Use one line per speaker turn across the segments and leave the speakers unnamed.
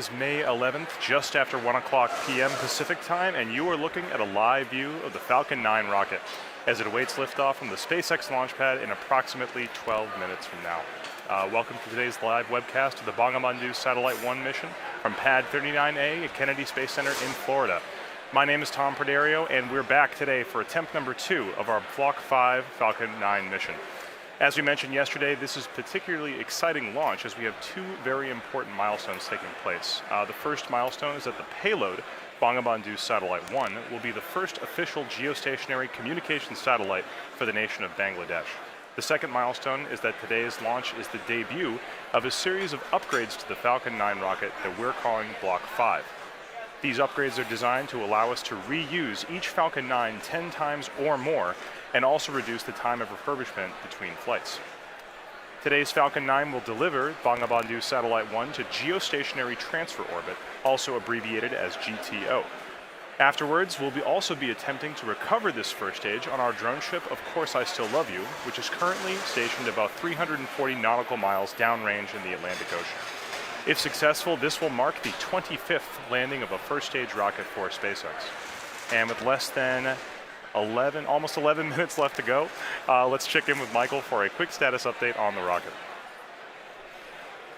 is May 11th, just after 1 o'clock p.m. Pacific time, and you are looking at a live view of the Falcon 9 rocket as it awaits liftoff from the SpaceX launch pad in approximately 12 minutes from now. Welcome to today's live webcast of the Bangabandhu Satellite-1 mission from Pad 39A at Kennedy Space Center in Florida. My name is Tom Perderio, and we're back today for attempt number 2 of our Block 5 Falcon 9 mission. As we mentioned yesterday, this is a particularly exciting launch as we have 2 very important milestones taking place. The first milestone is that the payload, Bangabandhu Satellite-1, will be the first official geostationary communications satellite for the nation of Bangladesh. The second milestone is that today's launch is the debut of a series of upgrades to the Falcon 9 rocket that we're calling Block 5. These upgrades are designed to allow us to reuse each Falcon 9 10 times or more, and also reduce the time of refurbishment between flights. Today's Falcon 9 will deliver Bangabandhu Satellite-1 to Geostationary Transfer Orbit, also abbreviated as GTO. Afterwards, we'll also be attempting to recover this first stage on our drone ship, Of Course I Still Love You, which is currently stationed about 340 nautical miles downrange in the Atlantic Ocean. If successful, this will mark the 25th landing of a first stage rocket for SpaceX. And with less than almost 11 minutes left to go, let's check in with Michael for a quick status update on the rocket.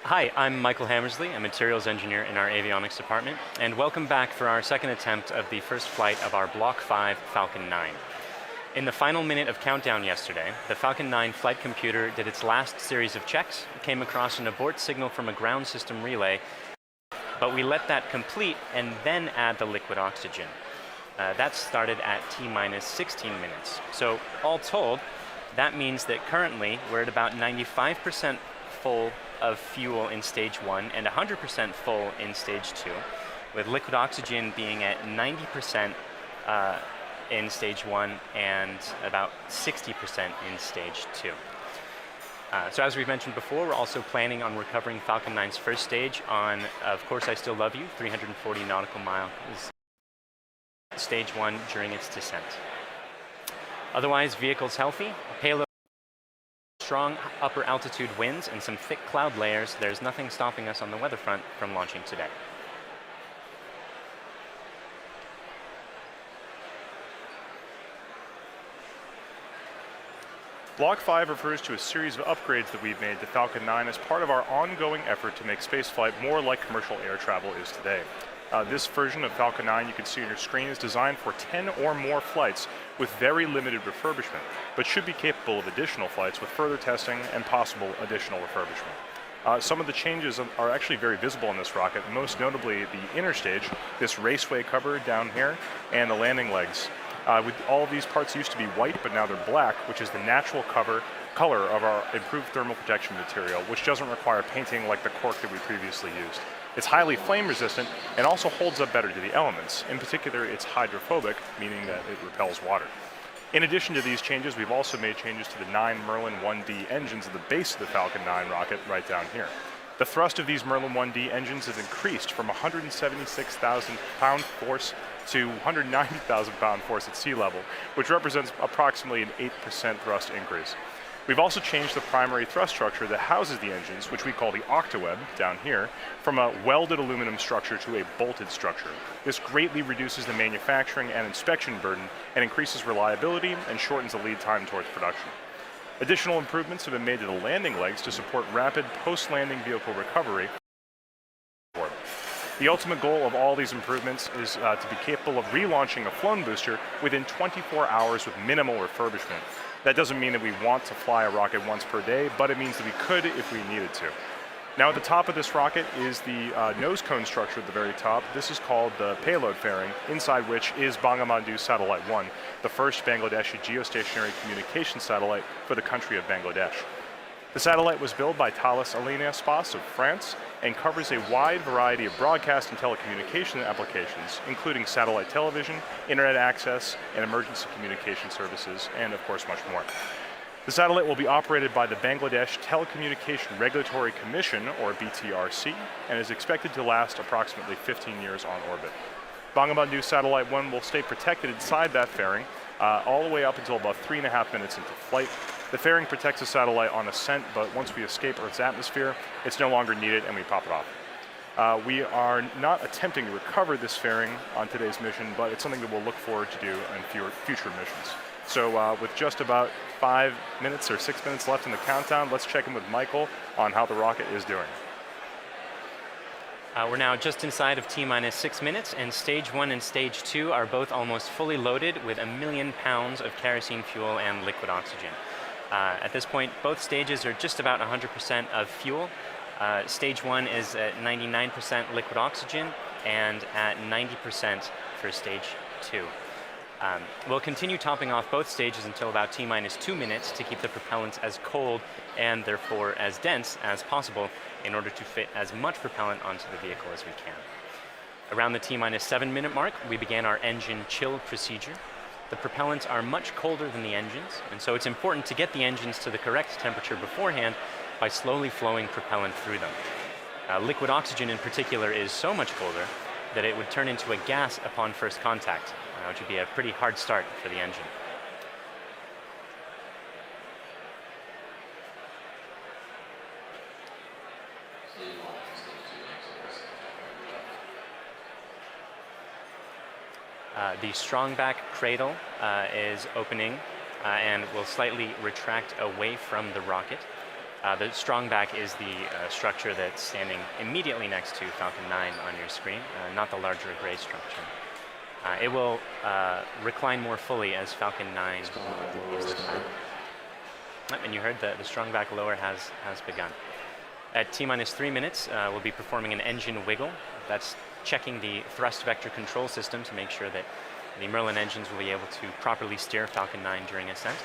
Hi, I'm Michael Hammersley, a materials engineer in our avionics department, and welcome back for our second attempt of the first flight of our Block 5 Falcon 9. In the final minute of countdown yesterday, the Falcon 9 flight computer did its last series of checks, came across an abort signal from a ground system relay, but we let that complete and then add the liquid oxygen. That started at T-minus 16 minutes. So all told, that means that currently we're at about 95% full of fuel in stage 1 and 100% full in stage 2, with liquid oxygen being at 90% in stage 1 and about 60% in stage 2. So as we've mentioned before, we're also planning on recovering Falcon 9's first stage on Of Course I Still Love You, 340 nautical miles, stage 1 during its descent. Otherwise, vehicle's healthy, payload strong upper altitude winds and some thick cloud layers. There's nothing stopping us on the weather front from launching today.
Block 5 refers to a series of upgrades that we've made to Falcon 9 as part of our ongoing effort to make spaceflight more like commercial air travel is today. This version of Falcon 9 you can see on your screen is designed for 10 or more flights with very limited refurbishment, but should be capable of additional flights with further testing and possible additional refurbishment. Some of the changes are actually very visible on this rocket, most notably the inner stage, this raceway cover down here, and the landing legs. All of these parts used to be white, but now they're black, which is the natural color of our improved thermal protection material, which doesn't require painting like the cork that we previously used. It's highly flame resistant and also holds up better to the elements. In particular, it's hydrophobic, meaning that it repels water. In addition to these changes, we've also made changes to the 9 Merlin 1D engines at the base of the Falcon 9 rocket right down here. The thrust of these Merlin 1D engines has increased from 176,000 pound force to 190,000 pound force at sea level, which represents approximately an 8% thrust increase. We've also changed the primary thrust structure that houses the engines, which we call the octaweb down here, from a welded aluminum structure to a bolted structure. This greatly reduces the manufacturing and inspection burden and increases reliability and shortens the lead time towards production. Additional improvements have been made to the landing legs to support rapid post-landing vehicle recovery. The ultimate goal of all these improvements is to be capable of relaunching a flown booster within 24 hours with minimal refurbishment. That doesn't mean that we want to fly a rocket once per day, but it means that we could if we needed to. Now at the top of this rocket is the nose cone structure at the very top. This is called the payload fairing, inside which is Bangabandhu Satellite-1, the first Bangladeshi geostationary communication satellite for the country of Bangladesh. The satellite was built by Thales Alenia Space of France and covers a wide variety of broadcast and telecommunication applications, including satellite television, internet access, and emergency communication services, and of course much more. The satellite will be operated by the Bangladesh Telecommunication Regulatory Commission, or BTRC, and is expected to last approximately 15 years on orbit. Bangabandhu Satellite-1 will stay protected inside that fairing all the way up until about 3.5 minutes into flight. The fairing protects the satellite on ascent, but once we escape Earth's atmosphere, it's no longer needed and we pop it off. We are not attempting to recover this fairing on today's mission, but it's something that we'll look forward to do in future missions. So with just about 5 minutes or 6 minutes left in the countdown, let's check in with Michael on how the rocket is doing.
We're now just inside of T-minus 6 minutes, and Stage 1 and Stage 2 are both almost fully loaded with 1 million pounds of kerosene fuel and liquid oxygen. At this point, both stages are just about 100% of fuel. Stage 1 is at 99% liquid oxygen and at 90% for Stage 2. We'll continue topping off both stages until about T-minus 2 minutes to keep the propellants as cold and therefore as dense as possible in order to fit as much propellant onto the vehicle as we can. Around the T-minus 7 minute mark, we began our engine chill procedure. The propellants are much colder than the engines, and so it's important to get the engines to the correct temperature beforehand by slowly flowing propellant through them. Liquid oxygen in particular is so much colder that it would turn into a gas upon first contact, which would be a pretty hard start for the engine. The strongback cradle is opening and will slightly retract away from the rocket. The strongback is the structure that's standing immediately next to Falcon 9 on your screen, not the larger gray structure. It will recline more fully as Falcon 9 is the time. And you heard the strongback lower has begun. At T-minus 3 minutes, we'll be performing an engine wiggle. That's checking the thrust vector control system to make sure that the Merlin engines will be able to properly steer Falcon 9 during ascent.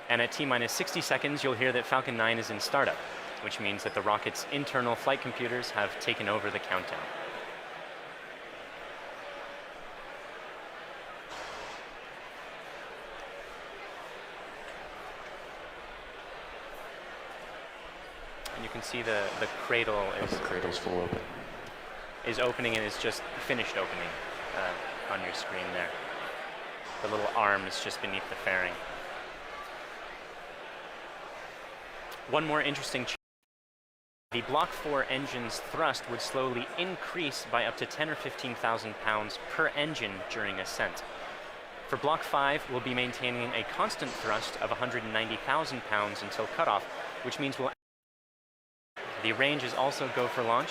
And at T-minus 60 seconds, you'll hear that Falcon 9 is in startup, which means that the rocket's internal flight computers have taken over the countdown. And you can see the cradle
cradle's full open.
Is opening and is just finished opening on your screen there. The little arm is just beneath the fairing. One more interesting change. The Block 4 engine's thrust would slowly increase by up to 10 or 15,000 pounds per engine during ascent. For Block 5, we'll be maintaining a constant thrust of 190,000 pounds until cutoff, which means the range is also go for launch.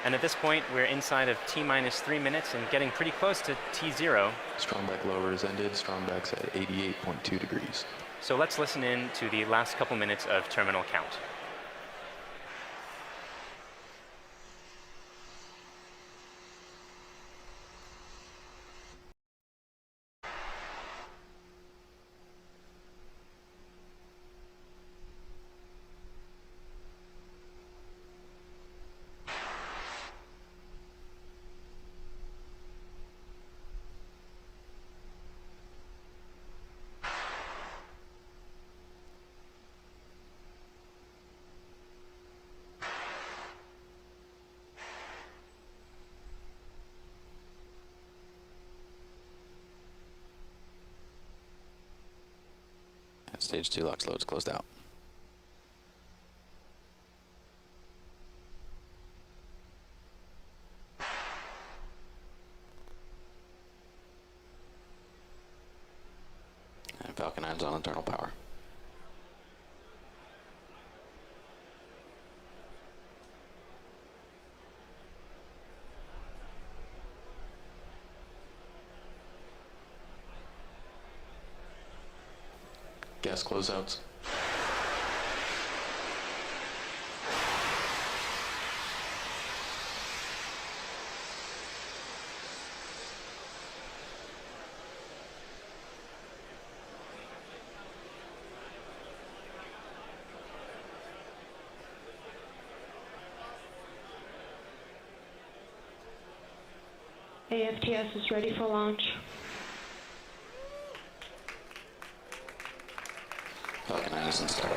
And at this point, we're inside of T-minus 3 minutes and getting pretty close to T0.
Strongback lower is ended. Strongback's at 88.2 degrees.
So let's listen in to the last couple minutes of terminal count.
Stage 2 LOX loads closed out. And Falcon 9's on internal power. Gas closeouts.
AFTS is ready for launch.
Falcon 9 is in startup.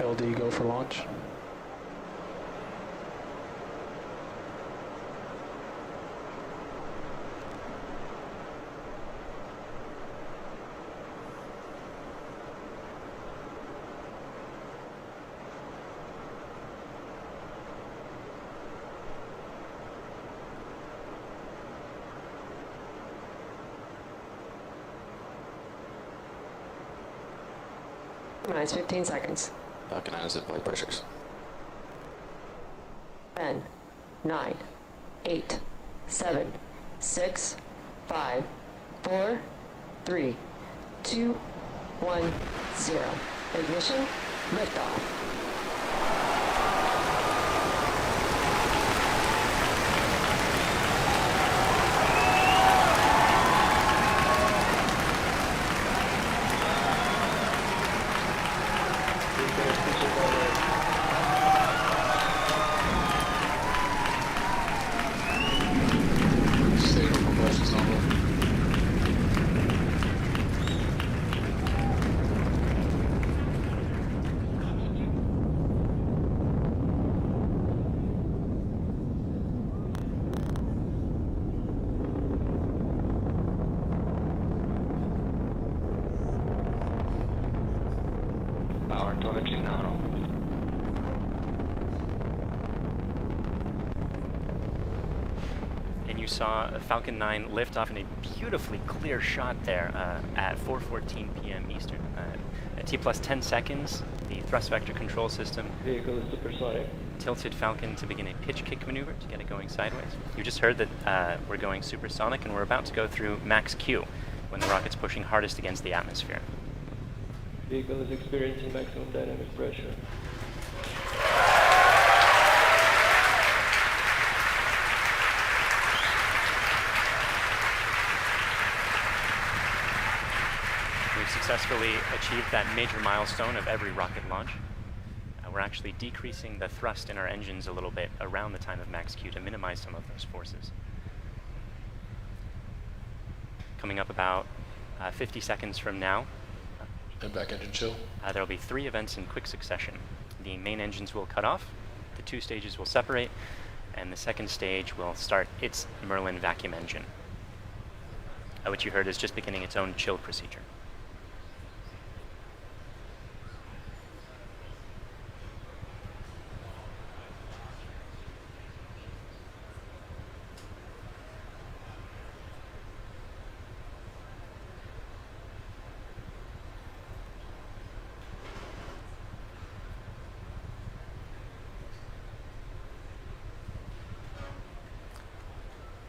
LD go for launch.
Minus 15 seconds.
Falcon 9 is at flight pressures.
10, 9, 8, 7, 6, 5, 4, 3, 2, 1, 0. Ignition, liftoff.
Stable compression's normal.
Power telemetry nominal.
And you saw Falcon 9 lift off in a beautifully clear shot there at 4:14 p.m. Eastern. At T plus 10 seconds, the thrust vector control system
Vehicle is supersonic.
tilted Falcon to begin a pitch kick maneuver to get it going sideways. You just heard that we're going supersonic and we're about to go through max Q when the rocket's pushing hardest against the atmosphere.
Vehicle is experiencing maximum dynamic pressure.
We've successfully achieved that major milestone of every rocket launch. We're actually decreasing the thrust in our engines a little bit around the time of max Q to minimize some of those forces. Coming up about 50 seconds from now,
And back engine chill.
there will be 3 events in quick succession. The main engines will cut off, the 2 stages will separate, and the second stage will start its Merlin vacuum engine, which you heard is just beginning its own chill procedure.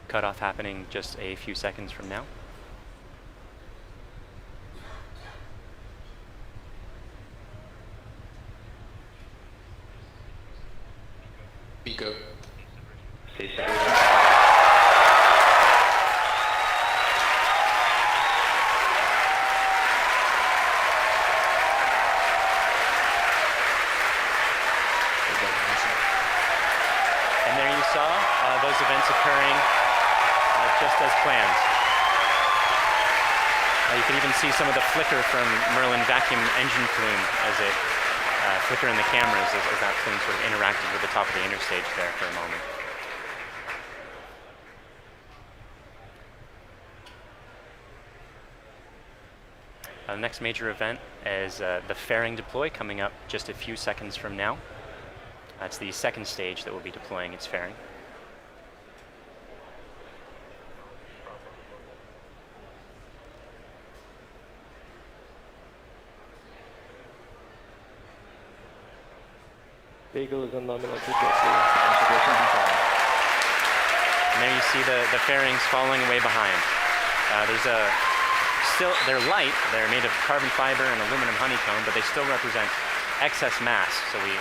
Cutoff happening just a few seconds from now.
Pico.
Stay safe.
And there you saw those events occurring just as planned. You can even see some of the flicker from Merlin vacuum engine plume as it flicker in the cameras as that plume sort of interacted with the top of the interstage there for a moment. The next major event is the fairing deploy coming up just a few seconds from now. That's the second stage that will be deploying its fairing.
Vehicle is on nominal trajectory.
And there you see the fairings falling away behind. They're light, they're made of carbon fiber and aluminum honeycomb, but they still represent excess mass, so we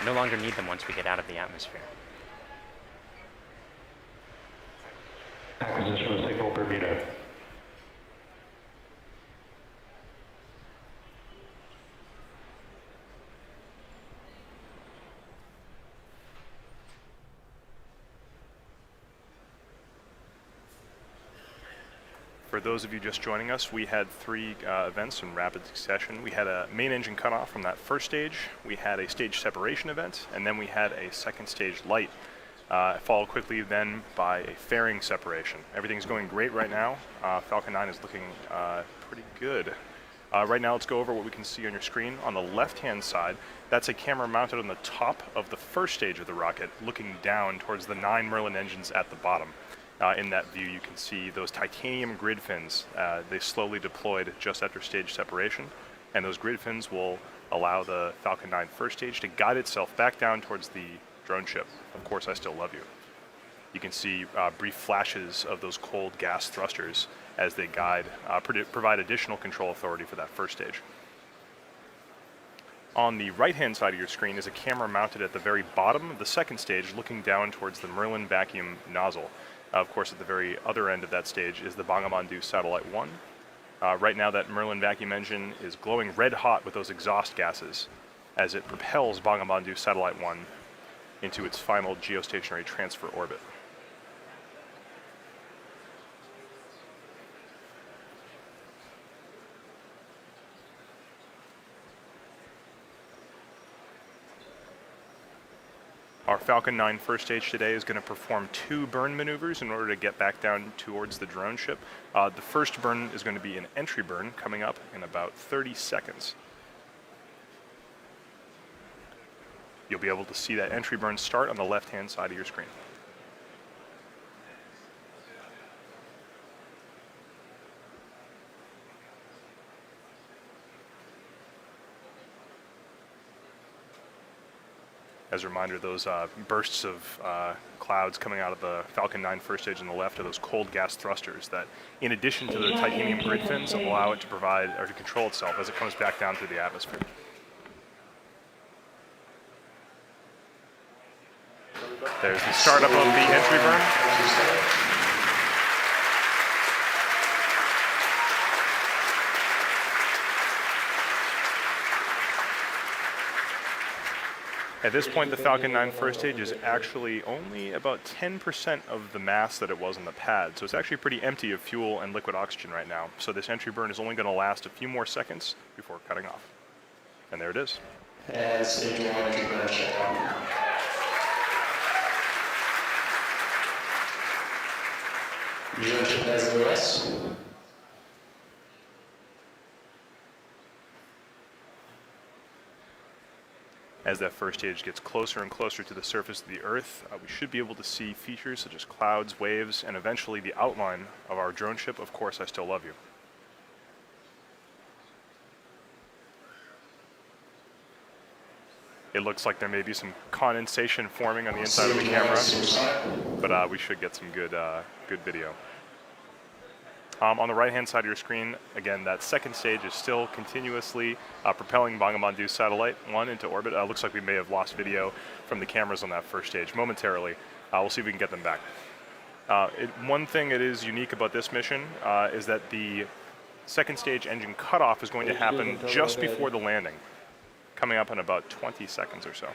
no longer need them once we get out of the atmosphere.
Acquisition of signal Bermuda.
For those of you just joining us, we had 3 events in rapid succession. We had a main engine cutoff from that first stage, we had a stage separation event, and then we had a second stage light, followed quickly then by a fairing separation. Everything's going great right now. Falcon 9 is looking pretty good. Right now, let's go over what we can see on your screen. On the left-hand side, that's a camera mounted on the top of the first stage of the rocket, looking down towards the 9 Merlin engines at the bottom. In that view, you can see those titanium grid fins. They slowly deployed just after stage separation. And those grid fins will allow the Falcon 9 first stage to guide itself back down towards the drone ship. Of course, I still love you. You can see brief flashes of those cold gas thrusters as they guide, provide additional control authority for that first stage. On the right-hand side of your screen is a camera mounted at the very bottom of the second stage, looking down towards the Merlin vacuum nozzle. Of course, at the very other end of that stage is the Bangabandhu Satellite-1. Right now, that Merlin vacuum engine is glowing red hot with those exhaust gases as it propels Bangabandhu Satellite-1 into its final geostationary transfer orbit. Our Falcon 9 first stage today is going to perform 2 burn maneuvers in order to get back down towards the drone ship. The first burn is going to be an entry burn coming up in about 30 seconds. You'll be able to see that entry burn start on the left-hand side of your screen. As a reminder, those bursts of clouds coming out of the Falcon 9 first stage on the left are those cold gas thrusters that, in addition to the titanium grid fins, allow it to provide or to control itself as it comes back down through the atmosphere. There's the startup of the entry burn. At this point, the Falcon 9 first stage is actually only about 10% of the mass that it was on the pad, so it's actually pretty empty of fuel and liquid oxygen right now. So this entry burn is only going to last a few more seconds before cutting off. And there it is.
And stage 1 entry burn check out. Drone ship has OS.
As that first stage gets closer and closer to the surface of the Earth, we should be able to see features such as clouds, waves, and eventually the outline of our drone ship, Of Course I Still Love You. It looks like there may be some condensation forming on the inside of the camera, but we should get some good video. On the right-hand side of your screen, again, that second stage is still continuously propelling Bangabandhu Satellite-1 into orbit. Looks like we may have lost video from the cameras on that first stage momentarily. We'll see if we can get them back. One thing that is unique about this mission is that the second stage engine cutoff is going to happen just before the landing, coming up in about 20 seconds or so.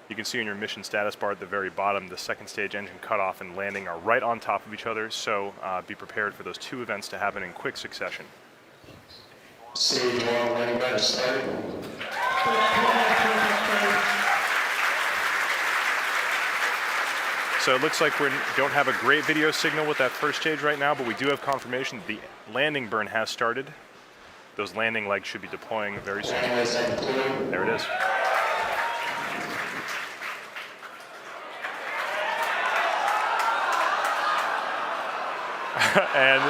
You can see in your mission status bar at the very bottom, the second stage engine cutoff and landing are right on top of each other, so be prepared for those 2 events to happen in quick succession.
Stage 1 landing badge started.
So it looks like we don't have a great video signal with that first stage right now, but we do have confirmation that the landing burn has started. Those landing legs should be deploying very soon. There it is. And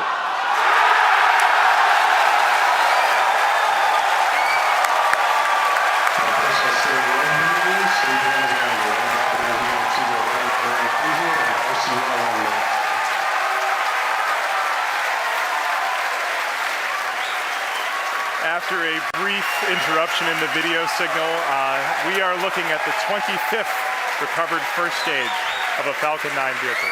after a brief interruption in the video signal, we are looking at the 25th recovered first stage of a Falcon 9 vehicle.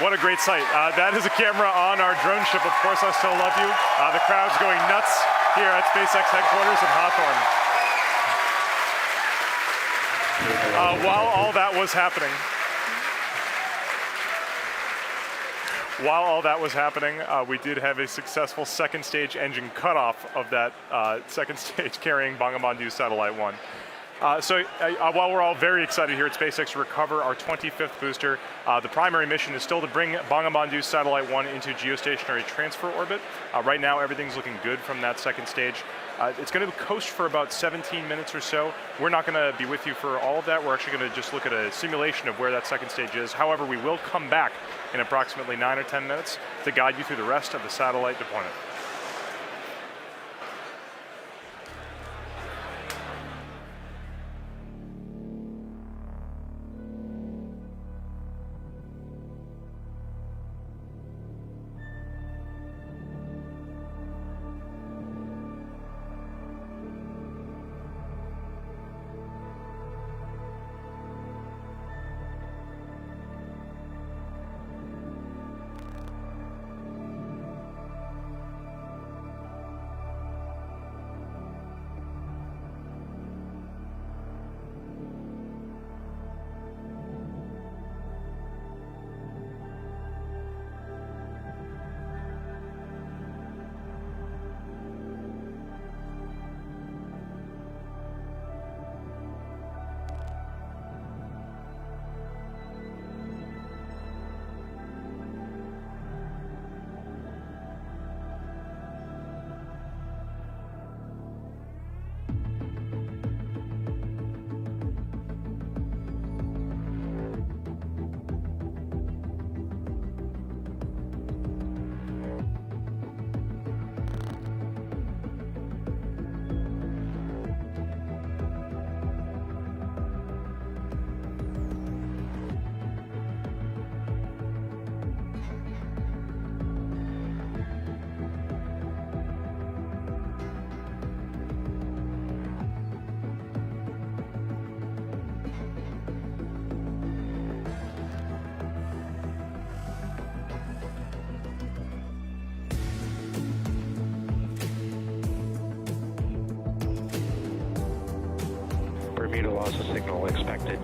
What a great sight. That is a camera on our drone ship, Of Course I Still Love You. The crowd's going nuts here at SpaceX headquarters in Hawthorne. While all that was happening, we did have a successful second stage engine cutoff of that second stage carrying Bangabandhu Satellite-1. While we're all very excited here at SpaceX to recover our 25th booster, the primary mission is still to bring Bangabandhu Satellite-1 into geostationary transfer orbit. Right now, everything's looking good from that second stage. It's going to coast for about 17 minutes or so. We're not going to be with you for all of that. We're actually going to just look at a simulation of where that second stage is. However, we will come back in approximately 9 or 10 minutes to guide you through the rest of the satellite deployment.
Bermuda loss of signal expected.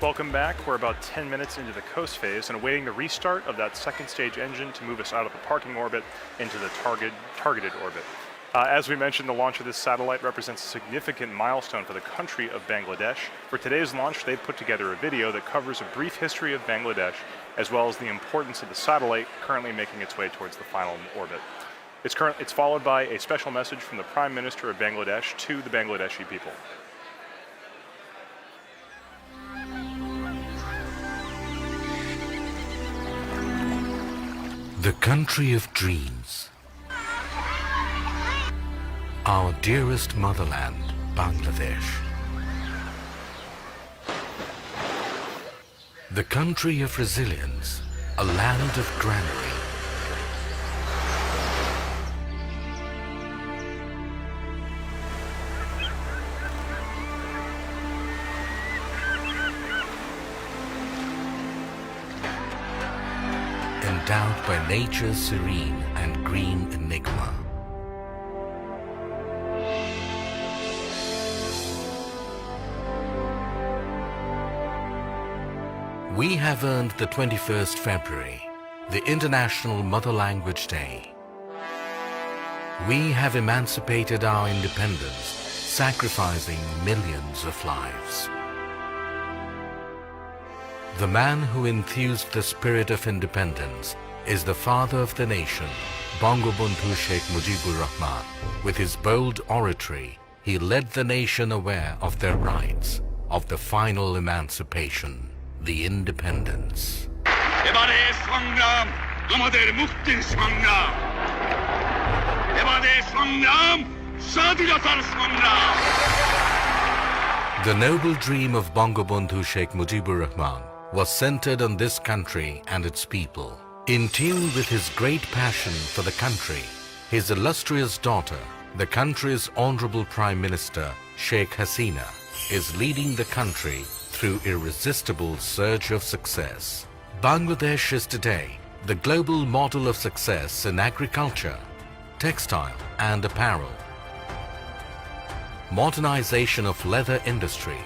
Welcome back. We're about 10 minutes into the coast phase and awaiting the restart of that second stage engine to move us out of the parking orbit into the targeted orbit. As we mentioned, the launch of this satellite represents a significant milestone for the country of Bangladesh. For today's launch, they've put together a video that covers a brief history of Bangladesh, as well as the importance of the satellite currently making its way towards the final orbit. It's followed by a special message from the Prime Minister of Bangladesh to the Bangladeshi people.
The country of dreams. Our dearest motherland, Bangladesh. The country of resilience, a land of granary. Endowed by nature's serene and green enigma. We have earned the 21st February, the International Mother Language Day. We have emancipated our independence, sacrificing millions of lives. The man who enthused the spirit of independence is the father of the nation, Bangabandhu Sheikh Mujibur Rahman. With his bold oratory, he led the nation aware of their rights, of the final emancipation, the independence.
এবারে সংগ্রাম আমাদের মুক্তির সংগ্রাম এবারে সংগ্রাম স্বাধীনতার সংগ্রাম
The noble dream of Bangabandhu Sheikh Mujibur Rahman was centered on this country and its people. In tune with his great passion for the country, his illustrious daughter, the country's Honorable Prime Minister Sheikh Hasina, is leading the country through irresistible surge of success. Bangladesh is today the global model of success in agriculture, textile and apparel, modernization of leather industry,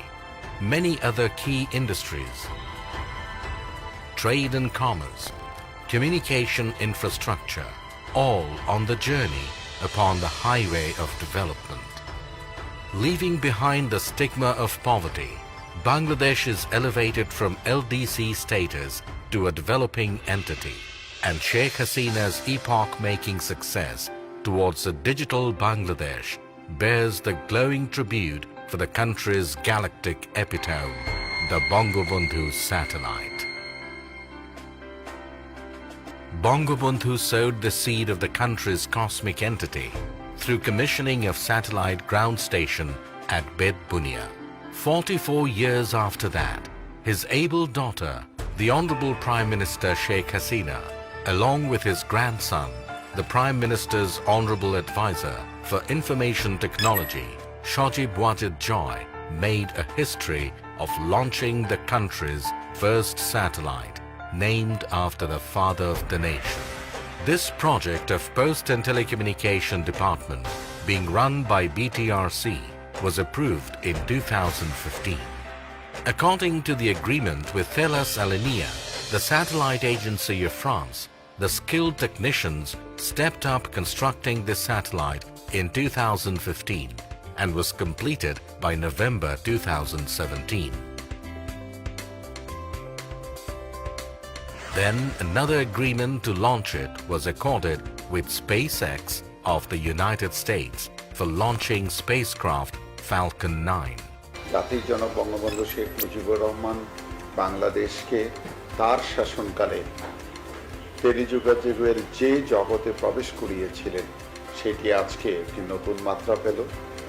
many other key industries, trade and commerce, communication infrastructure, all on the journey upon the highway of development. Leaving behind the stigma of poverty, Bangladesh is elevated from LDC status to a developing entity, and Sheikh Hasina's epoch-making success towards a digital Bangladesh bears the glowing tribute for the country's galactic epitome, the Bangabandhu satellite. Bangabandhu sowed the seed of the country's cosmic entity through commissioning of satellite ground station at Bed Bunia. 44 years after that, his able daughter, the Honorable Prime Minister Sheikh Hasina, along with his grandson, the Prime Minister's Honorable Advisor for Information Technology, Shajib Wajid Joy, made a history of launching the country's first satellite, named after the father of the nation. This project of Post and Telecommunication Department, being run by BTRC, was approved in 2015. According to the agreement with Thales Alenia, the satellite agency of France, the skilled technicians stepped up constructing this satellite in 2015 and was completed by November 2017. Then another agreement to launch it was accorded with SpaceX of the United States for launching spacecraft Falcon 9.
জাতির জনক বঙ্গবন্ধু শেখ মুজিবুর রহমান বাংলাদেশকে তার শাসনকালে টেলিযোগাযোগের যে জগতে প্রবেশ করিয়েছিলেন সেটি আজকে একটি নতুন মাত্রা পেল,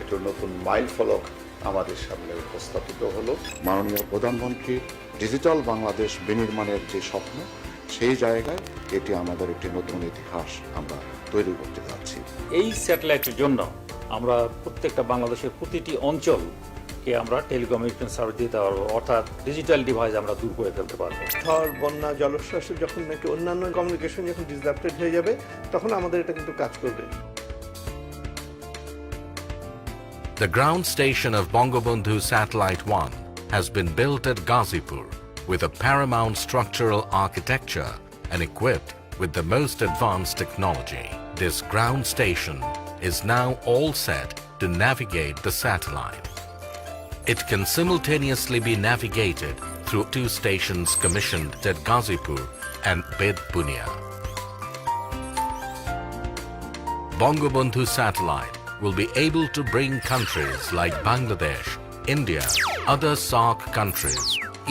একটি নতুন মাইল ফলক আমাদের সামনে উপস্থাপিত হলো।
মাননীয় প্রধানমন্ত্রীর ডিজিটাল বাংলাদেশ বিনির্মাণের যে স্বপ্ন, সেই জায়গায় এটি আমাদের একটি নতুন ইতিহাস আমরা তৈরি করতে যাচ্ছি।
এই স্যাটেলাইটের জন্য আমরা প্রত্যেকটা বাংলাদেশের প্রতিটি অঞ্চলকে আমরা টেলিকমিউনিকেশন সার্ভিস দিতে পারবো, অর্থাৎ ডিজিটাল ডিভাইস আমরা দূর করে ফেলতে পারবো।
ঝড়, বন্যা, জলোচ্ছ্বাস যখন নাকি অন্যান্য কমিউনিকেশন যখন ডিসরাপ্টেড হয়ে যাবে, তখন আমাদের এটা কিন্তু কাজ করবে।
The ground station of Bangabandhu Satellite-1 has been built at Ghazipur with a paramount structural architecture and equipped with the most advanced technology. This ground station is now all set to navigate the satellite. It can simultaneously be navigated through 2 stations commissioned at Ghazipur and Bed Bunia. Bangabandhu satellite will be able to bring countries like Bangladesh, India, other SAARC countries,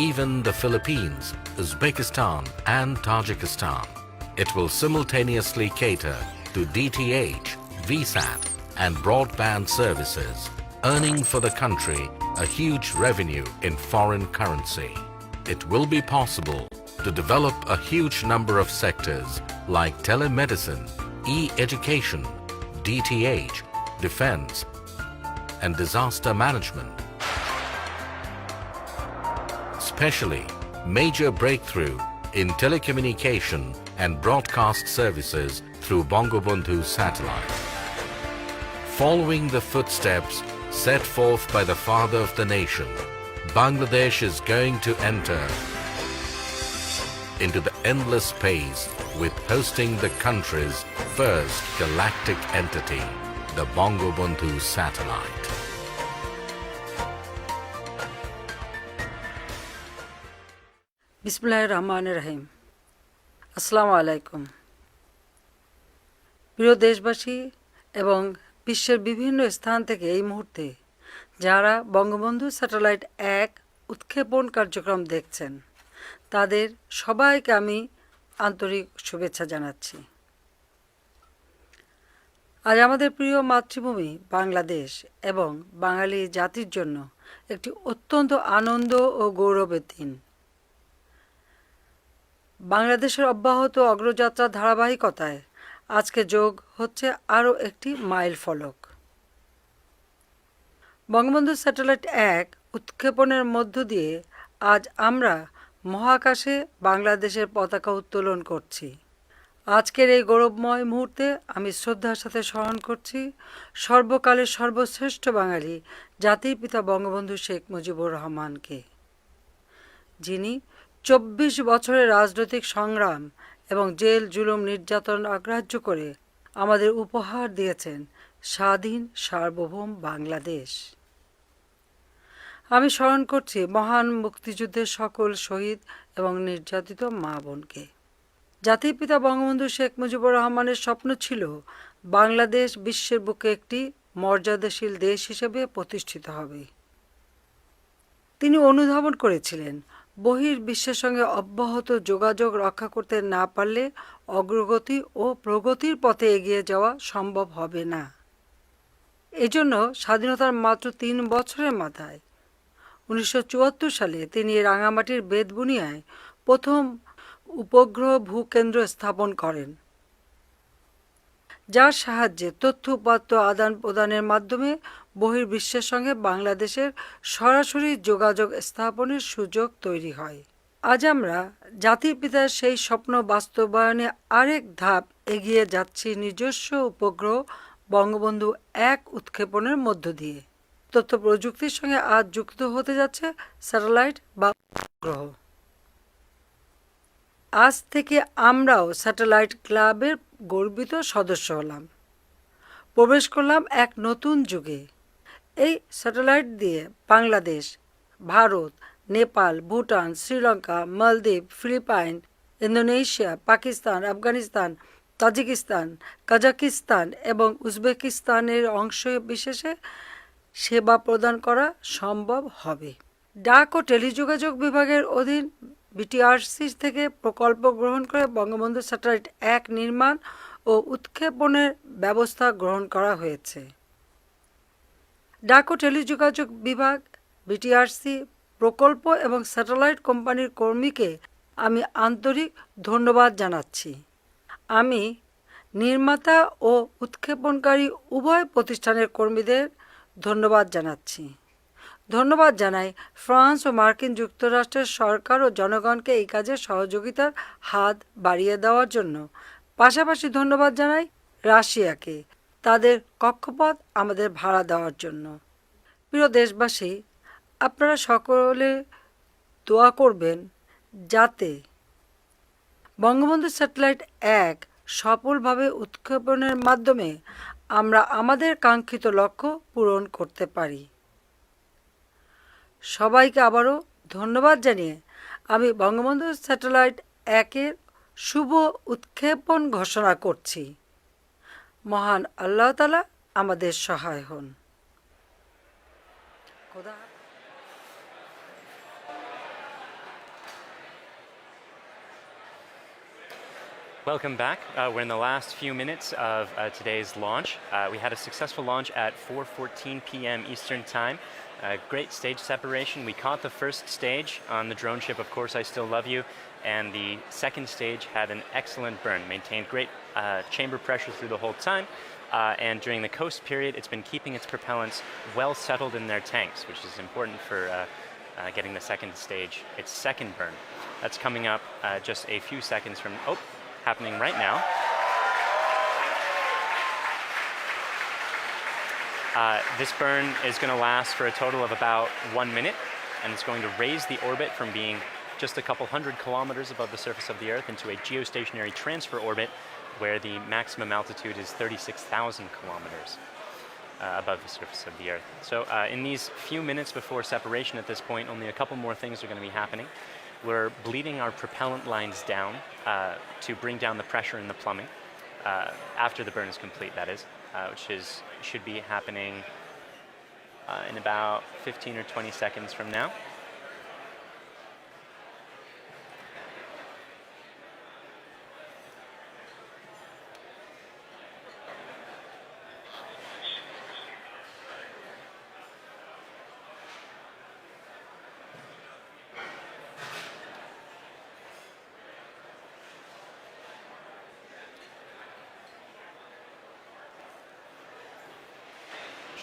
even the Philippines, Uzbekistan and Tajikistan. It will simultaneously cater to DTH, VSAT and broadband services, earning for the country a huge revenue in foreign currency. It will be possible to develop a huge number of sectors like telemedicine, e-education, DTH, defense, and disaster management. Especially major breakthrough in telecommunication and broadcast services through Bangabandhu satellite. Following the footsteps set forth by the father of the nation, Bangladesh is going to enter into the endless space with hosting the country's first galactic entity, the Bangabandhu satellite.
বিসমিল্লাহির রহমানির রহিম। আসসালামু আলাইকুম। প্রিয় দেশবাসী এবং বিশ্বের বিভিন্ন স্থান থেকে এই মুহূর্তে যারা বঙ্গবন্ধু স্যাটেলাইট 1 উৎক্ষেপণ কার্যক্রম দেখছেন তাদের সবাইকে আমি আন্তরিক শুভেচ্ছা জানাচ্ছি। আজ আমাদের প্রিয় মাতৃভূমি বাংলাদেশ এবং বাঙালি জাতির জন্য একটি অত্যন্ত আনন্দ ও গৌরবের দিন। বাংলাদেশের অব্যাহত অগ্রযাত্রার ধারাবাহিকতায় আজকে যোগ হচ্ছে আরও একটি মাইল ফলক। বঙ্গবন্ধু স্যাটেলাইট 1 উৎক্ষেপণের মধ্য দিয়ে আজ আমরা মহাকাশে বাংলাদেশের পতাকা উত্তোলন করছি। আজকের এই গৌরবময় মুহূর্তে আমি শ্রদ্ধার সাথে স্মরণ করছি সর্বকালের সর্বশ্রেষ্ঠ বাঙালি জাতির পিতা বঙ্গবন্ধু শেখ মুজিবুর রহমানকে, যিনি 24 বছরের রাজনৈতিক সংগ্রাম এবং জেল জুলুম নির্যাতন অগ্রাহ্য করে আমাদের উপহার দিয়েছেন স্বাধীন সার্বভৌম বাংলাদেশ। আমি স্মরণ করছি মহান মুক্তিযুদ্ধের সকল শহীদ এবং নির্যাতিত মা বোনকে। জাতির পিতা বঙ্গবন্ধু শেখ মুজিবুর রহমানের স্বপ্ন ছিল বাংলাদেশ বিশ্বের বুকে একটি মর্যাদাশীল দেশ হিসেবে প্রতিষ্ঠিত হবে। তিনি অনুধাবন করেছিলেন বহির্বিশ্বের সঙ্গে অব্যাহত যোগাযোগ রক্ষা করতে না পারলে অগ্রগতি ও প্রগতির পথে এগিয়ে যাওয়া সম্ভব হবে না। এজন্য স্বাধীনতার মাত্র 3 বছরের মাথায় 1974 সালে তিনি রাঙামাটির বেতবুনিয়ায় প্রথম উপগ্রহ ভূকেন্দ্র স্থাপন করেন, যার সাহায্যে তথ্য উপাত্ত আদান প্রদানের মাধ্যমে বহির্বিশ্বের সঙ্গে বাংলাদেশের সরাসরি যোগাযোগ স্থাপনের সুযোগ তৈরি হয়। আজ আমরা জাতির পিতার সেই স্বপ্ন বাস্তবায়নে আরেক ধাপ এগিয়ে যাচ্ছি নিজস্ব উপগ্রহ বঙ্গবন্ধু 1 উৎক্ষেপণের মধ্য দিয়ে। তথ্য প্রযুক্তির সঙ্গে আজ যুক্ত হতে যাচ্ছে স্যাটেলাইট বা উপগ্রহ। আজ থেকে আমরাও স্যাটেলাইট ক্লাবের গর্বিত সদস্য হলাম, প্রবেশ করলাম এক নতুন যুগে। এই স্যাটেলাইট দিয়ে Bangladesh, Bharat, Nepal, Bhutan, Sri Lanka, Maldives, Philippines, Indonesia, Pakistan, Afghanistan, Tajikistan, Kazakhstan এবং উজবেকিস্তানের অংশ বিশেষে সেবা প্রদান করা সম্ভব হবে। ডাক ও টেলিযোগাযোগ বিভাগের অধীন বিটিআরসি থেকে প্রকল্প গ্রহণ করে বঙ্গবন্ধু স্যাটেলাইট 1 নির্মাণ ও উৎক্ষেপণের ব্যবস্থা গ্রহণ করা হয়েছে। ডাক ও টেলিযোগাযোগ বিভাগ, বিটিআরসি, প্রকল্প এবং স্যাটেলাইট কোম্পানির কর্মীকে আমি আন্তরিক ধন্যবাদ জানাচ্ছি। আমি নির্মাতা ও উৎক্ষেপণকারী উভয় প্রতিষ্ঠানের কর্মীদের ধন্যবাদ জানাচ্ছি। ধন্যবাদ জানাই ফ্রান্স ও মার্কিন যুক্তরাষ্ট্রের সরকার ও জনগণকে এই কাজে সহযোগিতার হাত বাড়িয়ে দেওয়ার জন্য। পাশাপাশি ধন্যবাদ জানাই রাশিয়াকে তাদের কক্ষপথ আমাদের ভাড়া দেওয়ার জন্য। প্রিয় দেশবাসী, আপনারা সকলে দোয়া করবেন যাতে বঙ্গবন্ধু স্যাটেলাইট 1 সফলভাবে উৎক্ষেপণের মাধ্যমে আমরা আমাদের কাঙ্ক্ষিত লক্ষ্য পূরণ করতে পারি। সবাইকে আবারও ধন্যবাদ জানিয়ে আমি বঙ্গবন্ধু স্যাটেলাইট 1-এর শুভ উৎক্ষেপণ ঘোষণা করছি। মহান আল্লাহ তাআলা আমাদের সহায় হন। খোদা
Welcome back. We're in the last few minutes of today's launch. We had a successful launch at 4:14 p.m. Eastern Time. Great stage separation. We caught the first stage on the drone ship, Of Course I Still Love You, and the second stage had an excellent burn, maintained great chamber pressure through the whole time, and during the coast period it's been keeping its propellants well settled in their tanks, which is important for getting the second stage, its second burn. That's coming up just a few seconds from, happening right now. This burn is going to last for a total of about 1 minute, and it's going to raise the orbit from being just a couple hundred kilometers above the surface of the Earth into a geostationary transfer orbit where the maximum altitude is 36,000 kilometers above the surface of the Earth. So in these few minutes before separation at this point, only a couple more things are going to be happening. We're bleeding our propellant lines down to bring down the pressure in the plumbing after the burn is complete, that is, which should be happening in about 15 or 20 seconds from now.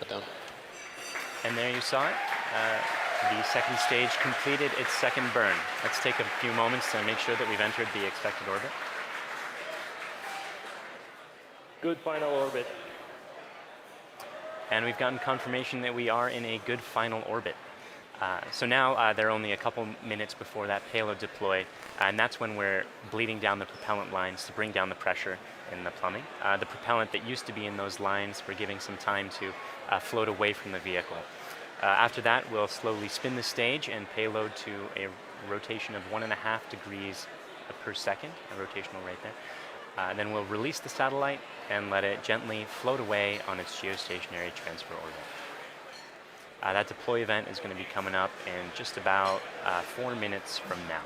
Down.
And there you saw it. The second stage completed its second burn. Let's take a few moments to make sure that we've entered the expected orbit.
Good final orbit.
And we've gotten confirmation that we are in a good final orbit. So now there are only a couple minutes before that payload deploy, and that's when we're bleeding down the propellant lines to bring down the pressure in the plumbing. The propellant that used to be in those lines, we're giving some time to float away from the vehicle. After that, we'll slowly spin the stage and payload to a rotation of 1.5 degrees per second, a rotational rate there. Then we'll release the satellite and let it gently float away on its geostationary transfer orbit. That deploy event is going to be coming up in just about 4 minutes from now.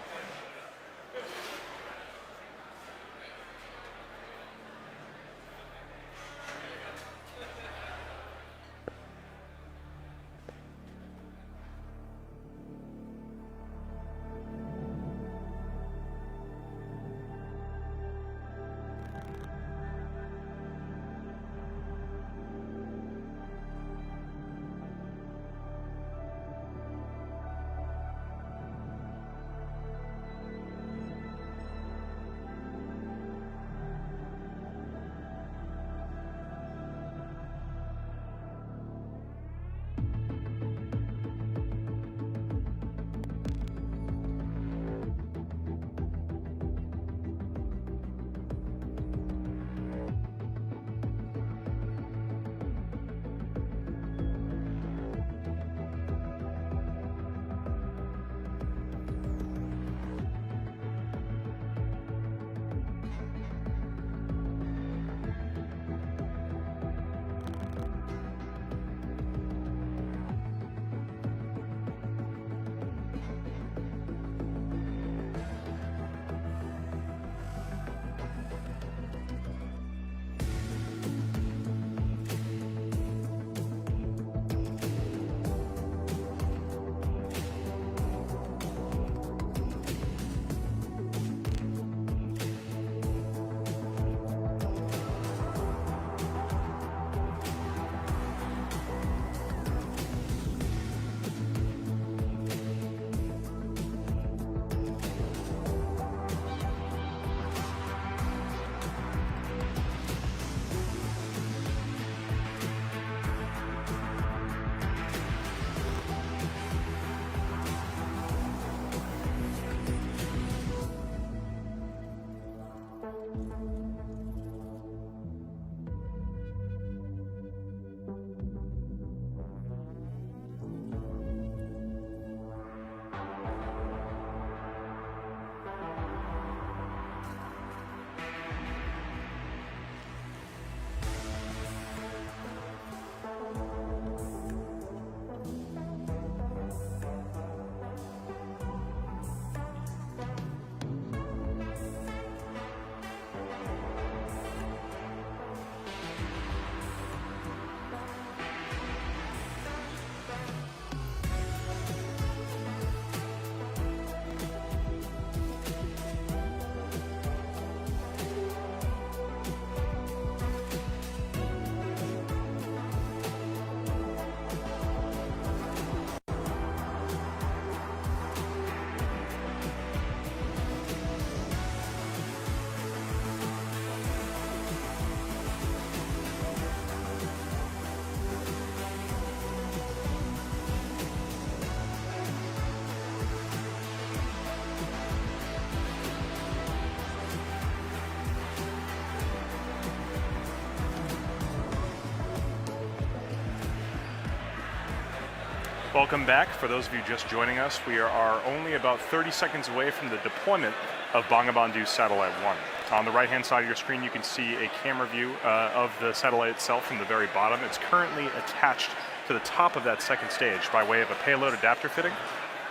Welcome back. For those of you just joining us, we are only about 30 seconds away from the deployment of Bangabandhu Satellite-1. On the right-hand side of your screen, you can see a camera view of the satellite itself from the very bottom. It's currently attached to the top of that second stage by way of a payload adapter fitting.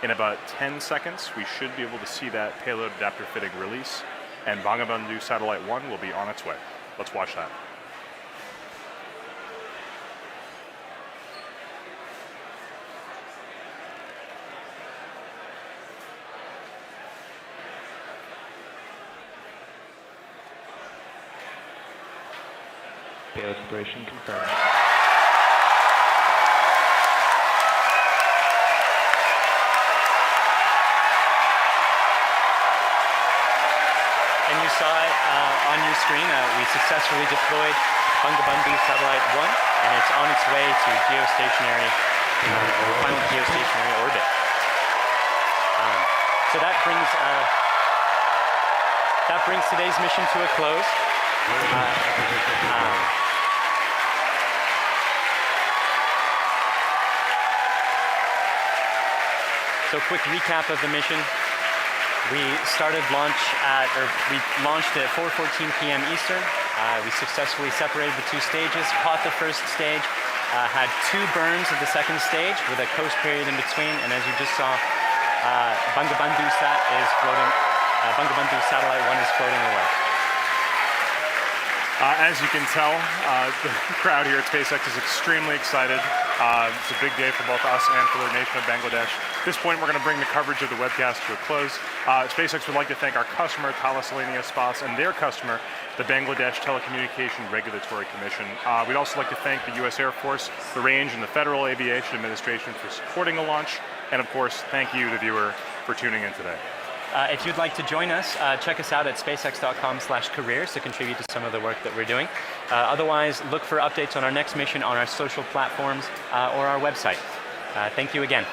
In about 10 seconds, we should be able to see that payload adapter fitting release, and Bangabandhu Satellite-1 will be on its way. Let's watch that.
Payload separation confirmed.
And you saw it on your screen. We successfully deployed Bangabandhu Satellite-1, and it's on its way to geostationary, final geostationary orbit. So that brings today's mission to a close. So quick recap of the mission. We launched at 4:14 p.m. Eastern. We successfully separated the two stages, caught the first stage, had two burns of the second stage with a coast period in between, and as you just saw, Bangabandhu Satellite-1 is floating away.
As you can tell, the crowd here at SpaceX is extremely excited. It's a big day for both us and for the nation of Bangladesh. At this point, we're going to bring the coverage of the webcast to a close. SpaceX would like to thank our customer, Thalassania Spas, and their customer, the Bangladesh Telecommunication Regulatory Commission. We'd also like to thank the U.S. Air Force, the Range, and the Federal Aviation Administration for supporting the launch. And of course, thank you, the viewer, for tuning in today.
If you'd like to join us, check us out at spacex.com/careers to contribute to some of the work that we're doing. Otherwise, look for updates on our next mission on our social platforms or our website. Thank you again.